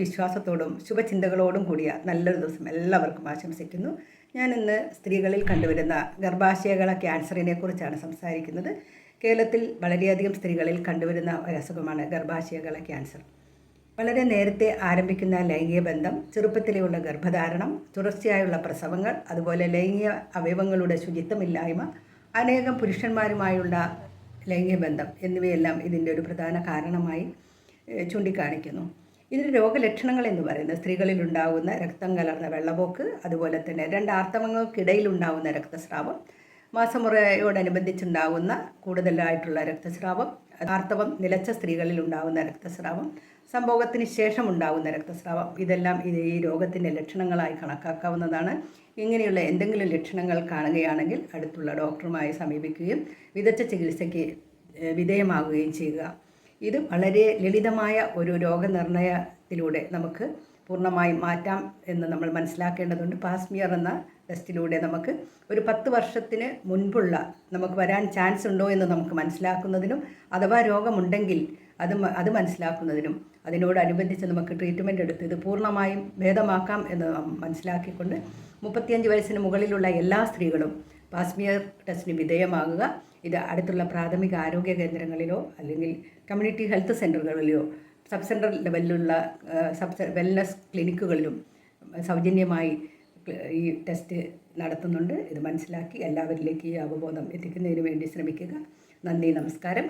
വിശ്വാസത്തോടും ശുഭചിന്തകളോടും കൂടിയ നല്ലൊരു ദിവസം എല്ലാവർക്കും ആശംസിക്കുന്നു. ഞാൻ ഇന്ന് സ്ത്രീകളിൽ കണ്ടുവരുന്ന ഗർഭാശയകള ക്യാൻസറിനെ കുറിച്ചാണ് സംസാരിക്കുന്നത്. കേരളത്തിൽ വളരെയധികം സ്ത്രീകളിൽ കണ്ടുവരുന്ന ഒരസുഖമാണ് ഗർഭാശയകള ക്യാൻസർ. വളരെ നേരത്തെ ആരംഭിക്കുന്ന ലൈംഗിക ബന്ധം, ചെറുപ്പത്തിലെയുള്ള ഗർഭധാരണം, തുടർച്ചയായുള്ള പ്രസവങ്ങൾ, അതുപോലെ ലൈംഗിക അവയവങ്ങളുടെ ശുചിത്വമില്ലായ്മ, അനേകം പുരുഷന്മാരുമായുള്ള ലൈംഗിക ബന്ധം എന്നിവയെല്ലാം ഇതിൻ്റെ ഒരു പ്രധാന കാരണമായി ചൂണ്ടിക്കാണിക്കുന്നു. ഇതിന് രോഗലക്ഷണങ്ങൾ എന്ന് പറയുന്നത് സ്ത്രീകളിൽ ഉണ്ടാകുന്ന രക്തം കലർന്ന വെള്ളപോക്ക്, അതുപോലെ തന്നെ രണ്ട് ആർത്തവങ്ങൾക്കിടയിൽ ഉണ്ടാകുന്ന രക്തസ്രാവം, മാസമുറയോടനുബന്ധിച്ചുണ്ടാകുന്ന കൂടുതലായിട്ടുള്ള രക്തസ്രാവം, ആർത്തവം നിലച്ച സ്ത്രീകളിൽ ഉണ്ടാകുന്ന രക്തസ്രാവം, സംഭോഗത്തിന് ശേഷം ഉണ്ടാകുന്ന രക്തസ്രാവം, ഇതെല്ലാം ഈ രോഗത്തിൻ്റെ ലക്ഷണങ്ങളായി കണക്കാക്കാവുന്നതാണ്. ഇങ്ങനെയുള്ള എന്തെങ്കിലും ലക്ഷണങ്ങൾ കാണുകയാണെങ്കിൽ അടുത്തുള്ള ഡോക്ടറുമായി സമീപിക്കുകയും വിദഗ്ധ ചികിത്സയ്ക്ക് വിധേയമാകുകയും ചെയ്യുക. ഇത് വളരെ ലളിതമായ ഒരു രോഗനിർണയത്തിലൂടെ നമുക്ക് പൂർണ്ണമായും മാറ്റാം എന്ന് നമ്മൾ മനസ്സിലാക്കേണ്ടതുണ്ട്. പാസ്മിയർ എന്ന ടെസ്റ്റിലൂടെ നമുക്ക് ഒരു 10 വർഷത്തിന് മുൻപുള്ള നമുക്ക് വരാൻ ചാൻസ് ഉണ്ടോ എന്ന് നമുക്ക് മനസ്സിലാക്കുന്നതിനും, അഥവാ രോഗമുണ്ടെങ്കിൽ അത് മനസ്സിലാക്കുന്നതിനും, അതിനോടനുബന്ധിച്ച് നമുക്ക് ട്രീറ്റ്മെൻറ്റ് എടുത്ത് ഇത് പൂർണ്ണമായും ഭേദമാക്കാം എന്ന് മനസ്സിലാക്കിക്കൊണ്ട് 35 വയസ്സിന് മുകളിലുള്ള എല്ലാ സ്ത്രീകളും പാസ്മിയർ ടെസ്റ്റിന് വിധേയമാകുക. ഇത് അടുത്തുള്ള പ്രാഥമിക ആരോഗ്യ കേന്ദ്രങ്ങളിലോ അല്ലെങ്കിൽ കമ്മ്യൂണിറ്റി ഹെൽത്ത് സെൻ്ററുകളിലോ സബ് സെൻ്റർ ലെവലിലുള്ള വെൽനസ് ക്ലിനിക്കുകളിലും സൗജന്യമായി ഈ ടെസ്റ്റ് നടത്തുന്നുണ്ട്. ഇത് മനസ്സിലാക്കി എല്ലാവരിലേക്ക് ഈ അവബോധം എത്തിക്കുന്നതിന് വേണ്ടി ശ്രമിക്കുക. നന്ദി, നമസ്കാരം.